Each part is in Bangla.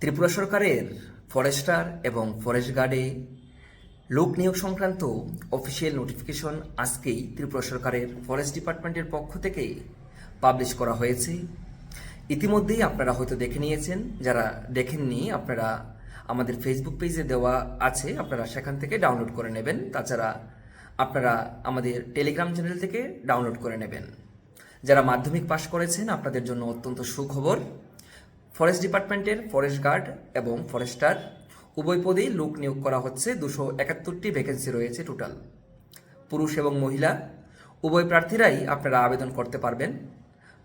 ত্রিপুরা সরকারের ফরেস্টার এবং ফরেস্ট গার্ডে লোক নিয়োগ সংক্রান্ত অফিসিয়াল নোটিফিকেশন আজকেই ত্রিপুরা সরকারের ফরেস্ট ডিপার্টমেন্টের পক্ষ থেকে পাবলিশ করা হয়েছে। ইতিমধ্যেই আপনারা হয়তো দেখে নিয়েছেন, যারা দেখেননি আপনারা আমাদের ফেসবুক পেজে দেওয়া আছে, আপনারা সেখান থেকে ডাউনলোড করে নেবেন। তাছাড়া আপনারা আমাদের টেলিগ্রাম চ্যানেল থেকে ডাউনলোড করে নেবেন। যারা মাধ্যমিক পাশ করেছেন আপনাদের জন্য অত্যন্ত সুখবর। ফরেস্ট ডিপার্টমেন্টের ফরেস্ট গার্ড এবং ফরেস্টার উভয় পদেই লোক নিয়োগ করা হচ্ছে। 271টি ভ্যাকেন্সি রয়েছে টোটাল। পুরুষ এবং মহিলা উভয় প্রার্থীরাই আপনারা আবেদন করতে পারবেন।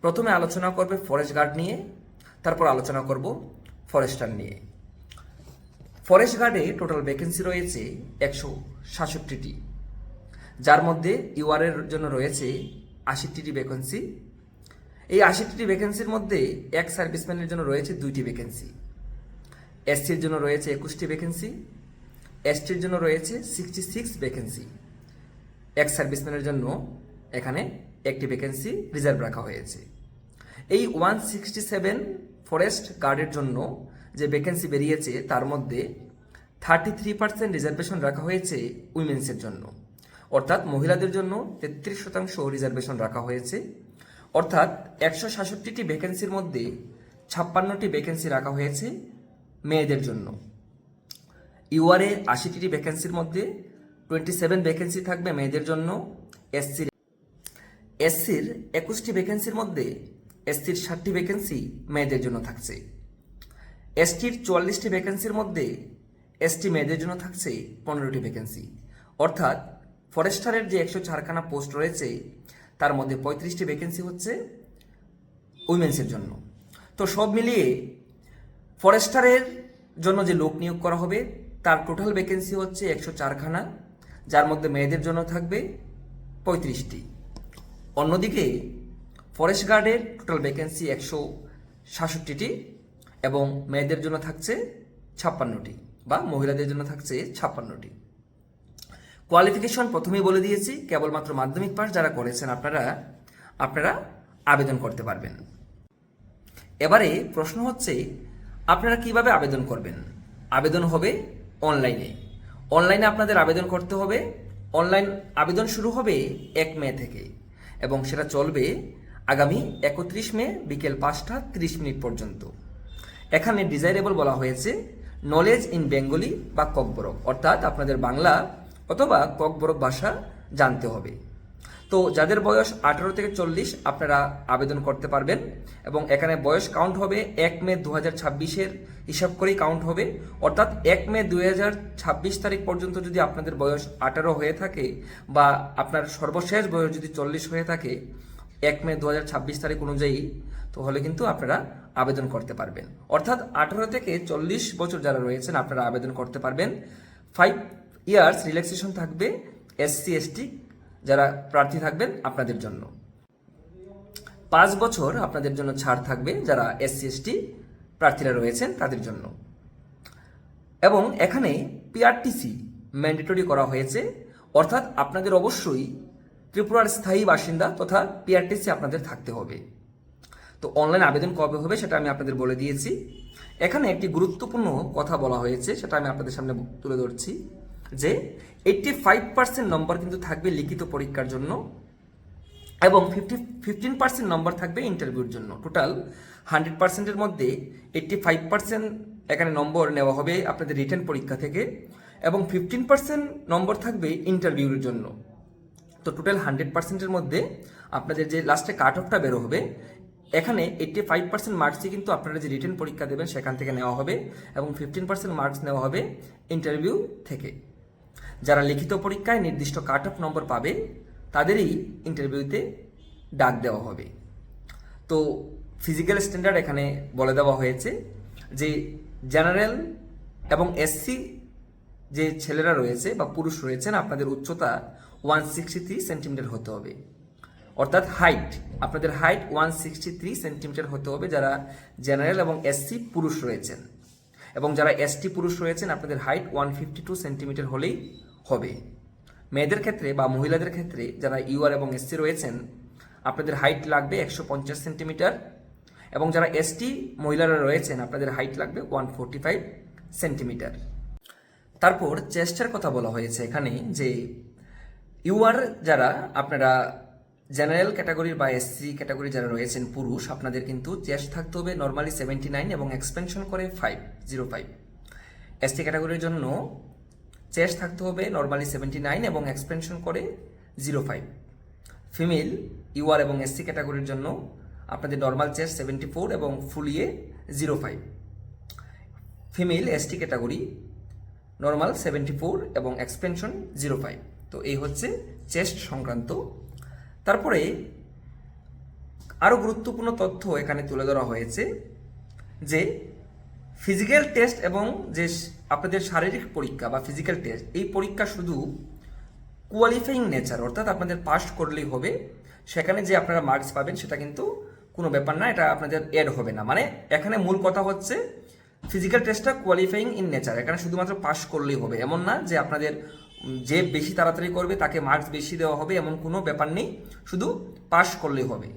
প্রথমে আলোচনা করবে ফরেস্ট গার্ড নিয়ে, তারপর আলোচনা করব ফরেস্টার নিয়ে। ফরেস্ট গার্ডে টোটাল ভ্যাকেন্সি রয়েছে 166টি, যার মধ্যে ইউআর এর জন্য রয়েছে 80টি ভ্যাকেন্সি। এই 80টি ভ্যাকেন্সির মধ্যে এক সার্ভিসম্যানের জন্য রয়েছে 2টি ভ্যাকেন্সি, এসসির জন্য রয়েছে 21টি ভ্যাকেন্সি, এসটির জন্য রয়েছে 66 ভ্যাকেন্সি। এক সার্ভিসম্যানের জন্য এখানে একটি ভ্যাকেন্সি রিজার্ভ রাখা হয়েছে। এই 167 ফরেস্ট গার্ডের জন্য যে ভ্যাকেন্সি বেরিয়েছে তার মধ্যে 33% রিজার্ভেশন রাখা হয়েছে উইমেন্সের জন্য, অর্থাৎ মহিলাদের জন্য 33% রিজার্ভেশন রাখা হয়েছে। অর্থাৎ 166টি ভ্যাকেন্সির মধ্যে 56টি ভ্যাকেন্সি রাখা হয়েছে মেয়েদের জন্য। ইউআরএ 80টি ভ্যাকেন্সির মধ্যে 27 ভ্যাকেন্সি থাকবে মেয়েদের জন্য। এসসির 21টি ভ্যাকেন্সির মধ্যে এসসির 60টি ভ্যাকেন্সি মেয়েদের জন্য থাকছে। এসটির 44টি ভ্যাকেন্সির মধ্যে এসটি মেয়েদের জন্য থাকছে 15টি ভ্যাকেন্সি। অর্থাৎ ফরেস্টারের যে 104খানা পোস্ট রয়েছে তার মধ্যে 35টি ভ্যাকেন্সি হচ্ছে উইমেন্সের জন্য। তো সব মিলিয়ে ফরেস্টারের জন্য যে লোক নিয়োগ করা হবে তার টোটাল ভ্যাকেন্সি হচ্ছে 104খানা, যার মধ্যে মেয়েদের জন্য থাকবে 35টি। অন্যদিকে ফরেস্ট গার্ডের টোটাল ভ্যাকেন্সি 166টি এবং মেয়েদের জন্য থাকছে 56টি বা মহিলাদের জন্য থাকছে 56টি। কোয়ালিফিকেশন প্রথমেই বলে দিয়েছি, কেবলমাত্র মাধ্যমিক পাস যারা করেছেন আপনারা আবেদন করতে পারবেন। এবারে প্রশ্ন হচ্ছে আপনারা কিভাবে আবেদন করবেন। আবেদন হবে অনলাইনে আপনাদের আবেদন করতে হবে। অনলাইন আবেদন শুরু হবে 1 মে থেকে এবং সেটা চলবে আগামী 31 মে বিকেল 5টা 30 মিনিট পর্যন্ত। এখানে ডিজাইরেবল বলা হয়েছে নলেজ ইন বেঙ্গলি বা ককবরক, অর্থাৎ আপনাদের বাংলা অথবা ককবরক ভাষা জানতে হবে। তো যাদের বয়স 18 থেকে 40 আপনারা আবেদন করতে পারবেন এবং এখানে বয়স কাউন্ট হবে 1 মে 2026-এর হিসাব করেই কাউন্ট হবে। অর্থাৎ 1 মে 2026 তারিখ পর্যন্ত যদি আপনাদের বয়স 18 হয়ে থাকে বা আপনার সর্বশেষ বয়স যদি 40 হয়ে থাকে 1 মে 2026 তারিখ অনুযায়ী, তাহলে কিন্তু আপনারা আবেদন করতে পারবেন। অর্থাৎ 18 থেকে 40 বছর যারা রয়েছেন আপনারা আবেদন করতে পারবেন। 5 ইয়ার্স রিল্যাক্সেশন থাকবে এসসি এসটি যারা প্রার্থী থাকবেন আপনাদের জন্য। 5 বছর আপনাদের জন্য ছাড় থাকবে যারা এসসি এসটি প্রার্থীরা রয়েছেন তাদের জন্য। এবং এখানে পিআরটিসি ম্যান্ডেটরি করা হয়েছে, অর্থাৎ আপনাদের অবশ্যই ত্রিপুরার স্থায়ী বাসিন্দা তথা পিআরটিসি আপনাদের থাকতে হবে। তো অনলাইন আবেদন কবে হবে সেটা আমি আপনাদের বলে দিয়েছি। এখানে একটি গুরুত্বপূর্ণ কথা বলা হয়েছে, সেটা আমি আপনাদের সামনে তুলে ধরছি যে 85% নম্বর কিন্তু থাকবে লিখিত পরীক্ষার জন্য এবং 15% নম্বর থাকবে ইন্টারভিউর জন্য। টোটাল 100%-এর মধ্যে 85% এখানে নম্বর নেওয়া হবে আপনাদের রিটেন পরীক্ষা থেকে এবং 15% নম্বর থাকবে ইন্টারভিউর জন্য। তো টোটাল 100%-এর মধ্যে আপনাদের যে লাস্টে কাট অফটা বেরো হবে, এখানে 85% মার্কসই কিন্তু আপনারা যে রিটেন পরীক্ষা দেবেন সেখান থেকে নেওয়া হবে এবং 15% মার্কস নেওয়া হবে ইন্টারভিউ থেকে। যারা লিখিত পরীক্ষায় নির্দিষ্ট কাট অফ নম্বর পাবে তাদেরই ইন্টারভিউতে ডাক দেওয়া হবে। তো ফিজিক্যাল স্ট্যান্ডার্ড এখানে বলে দেওয়া হয়েছে যে জেনারেল এবং এসসি যে ছেলেরা রয়েছে বা পুরুষ রয়েছেন আপনাদের উচ্চতা 163 সেন্টিমিটার হতে হবে। অর্থাৎ আপনাদের হাইট 163 সেন্টিমিটার হতে হবে যারা জেনারেল এবং এসসি পুরুষ রয়েছেন, এবং যারা এসটি পুরুষ রয়েছেন আপনাদের হাইট 152 সেন্টিমিটার হলেই হবে। মেয়েদের ক্ষেত্রে বা মহিলাদের ক্ষেত্রে যারা ইউআর এবং এসসি রয়েছেন আপনাদের হাইট লাগবে 150 সেন্টিমিটার এবং যারা এসটি মহিলারা রয়েছেন আপনাদের হাইট লাগবে 145 সেন্টিমিটার। তারপর চেস্টের কথা বলা হয়েছে এখানে যে ইউআর যারা আপনারা জেনারেল ক্যাটাগরির বা এসসি ক্যাটাগরি যারা রয়েছেন পুরুষ, আপনাদের কিন্তু চেস্ট থাকতে হবে নর্মালি 79 এবং এক্সপেনশন করে 505। এসটি ক্যাটাগরির জন্য চেস্ট থাকতে হবে নর্মালি 79 এবং এক্সপেনশন করে 05। ফিমেল ইউআর এবং এসসি ক্যাটাগরির জন্য আপনাদের নর্মাল চেস্ট 74 এবং ফুলিয়ে 05। ফিমেল এসটি ক্যাটাগরি নর্মাল 74 এবং এক্সপেনশন 05। তো এই হচ্ছে চেস্ট সংক্রান্ত। তারপরে আরও গুরুত্বপূর্ণ তথ্য এখানে তুলে ধরা হয়েছে যে ফিজিক্যাল টেস্ট এবং যে আপনাদের শারীরিক পরীক্ষা বা ফিজিক্যাল টেস্ট, এই পরীক্ষা শুধু কোয়ালিফাইং নেচার, অর্থাৎ আপনাদের পাস করলেই হবে, সেখানে যে আপনারা মার্কস পাবেন সেটা কিন্তু কোনো ব্যাপার না, এটা আপনাদের এড হবে না। মানে এখানে মূল কথা হচ্ছে ফিজিক্যাল টেস্টটা কোয়ালিফাইং ইন নেচার, এখানে শুধুমাত্র পাস করলেই হবে, এমন না যে আপনাদের যে বেশি তাড়াতাড়ি করবে তাকে মার্কস বেশি দেওয়া হবে, এমন কোনো ব্যাপার নেই, শুধু পাস করলেই হবে।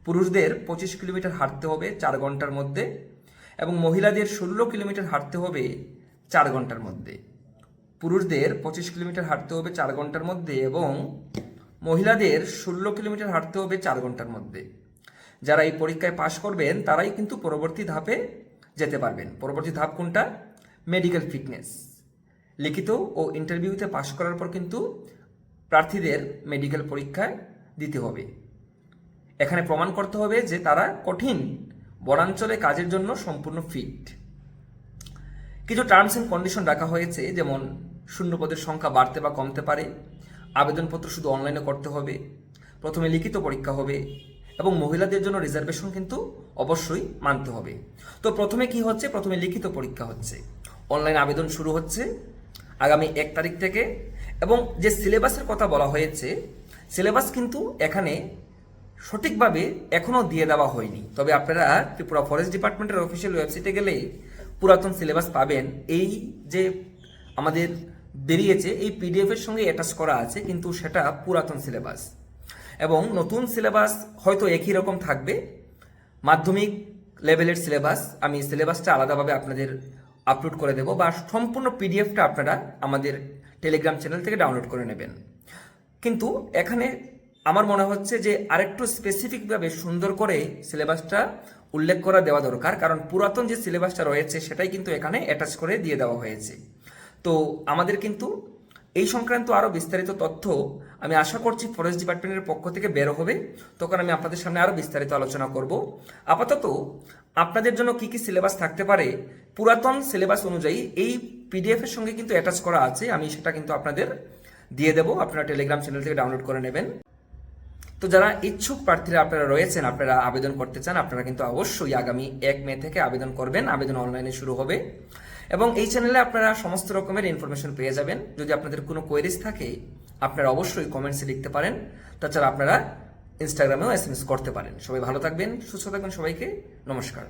পুরুষদের 25 কিলোমিটার হাঁটতে হবে 4 ঘন্টার মধ্যে এবং মহিলাদের 16 কিলোমিটার হাঁটতে হবে 4 ঘন্টার মধ্যে। পুরুষদের 25 কিলোমিটার হাঁটতে হবে 4 ঘন্টার মধ্যে এবং মহিলাদের 16 কিলোমিটার হাঁটতে হবে 4 ঘন্টার মধ্যে। যারা এই পরীক্ষায় পাশ করবেন তারাই কিন্তু পরবর্তী ধাপে যেতে পারবেন। পরবর্তী ধাপ কোনটা? Medical fitness. লিখিত ও ইন্টারভিউতে পাশ করার পর কিন্তু প্রার্থীদের মেডিকেল পরীক্ষায় দিতে হবে। এখানে প্রমাণ করতে হবে যে তারা কঠিন বনাঞ্চলে কাজের জন্য সম্পূর্ণ ফিট। কিছু টার্মস এন্ড কন্ডিশন রাখা হয়েছে, যেমন শূন্যপদের সংখ্যা বাড়তে বা কমতে পারে, আবেদনপত্র শুধু অনলাইনে করতে হবে, প্রথমে লিখিত পরীক্ষা হবে এবং মহিলাদের জন্য রিজার্ভেশন কিন্তু অবশ্যই মানতে হবে। তো প্রথমে কি হচ্ছে? প্রথমে লিখিত পরীক্ষা হচ্ছে, অনলাইন আবেদন শুরু হচ্ছে আগামী 1 তারিখ থেকে এবং যে সিলেবাসের কথা বলা হয়েছে, সিলেবাস কিন্তু এখানে সঠিকভাবে এখনও দিয়ে দেওয়া হয়নি। তবে আপনারা ত্রিপুরা ফরেস্ট ডিপার্টমেন্টের অফিসিয়াল ওয়েবসাইটে গেলে পুরাতন সিলেবাস পাবেন। এই যে আমাদের বেরিয়েছে এই পিডিএফ এর সঙ্গে অ্যাটাচ করা আছে, কিন্তু সেটা পুরাতন সিলেবাস এবং নতুন সিলেবাস হয়তো একই রকম থাকবে। মাধ্যমিক লেভেলের সিলেবাস, আমি সিলেবাসটা আলাদাভাবে আপনাদের আপলোড করে দেব বা সম্পূর্ণ পিডিএফটা আপনারা আমাদের টেলিগ্রাম চ্যানেল থেকে ডাউনলোড করে নেবেন। কিন্তু এখানে আমার মনে হচ্ছে যে আরেকটু স্পেসিফিকভাবে সুন্দর করে সিলেবাসটা উল্লেখ করা দেওয়া দরকার, কারণ পুরাতন যে সিলেবাসটা রয়েছে সেটাই কিন্তু এখানে অ্যাটাচ করে দিয়ে দেওয়া হয়েছে। তো আমাদের কিন্তু এই সংক্রান্ত আরও বিস্তারিত তথ্য আমি আশা করছি ফরেস্ট ডিপার্টমেন্টের পক্ষ থেকে বের হবে, তখন আমি আপনাদের সামনে আরও বিস্তারিত আলোচনা করব। আপাতত আপনাদের জন্য কি কি সিলেবাস থাকতে পারে পুরাতন সিলেবাস অনুযায়ী এই পিডিএফ এর সঙ্গে কিন্তু অ্যাটাচ করা আছে, আমি সেটা কিন্তু আপনাদের দিয়ে দেব, আপনারা টেলিগ্রাম চ্যানেল থেকে ডাউনলোড করে নেবেন। তো যারা ইচ্ছুক প্রার্থীরা আপনারা রয়েছেন, আপনারা আবেদন করতে চান, আপনারা কিন্তু অবশ্যই আগামী 1 মে থেকে আবেদন করবেন। আবেদন অনলাইনে শুরু হবে এবং এই চ্যানেলে আপনারা সমস্ত রকমের ইনফরমেশন পেয়ে যাবেন। যদি আপনাদের কোনো কোয়েরিজ থাকে আপনারা অবশ্যই কমেন্টসে লিখতে পারেন, তাছাড়া আপনারা ইনস্টাগ্রামেও SMS করতে পারেন। সবাই ভালো থাকবেন, সুস্থ থাকবেন, সবাইকে নমস্কার।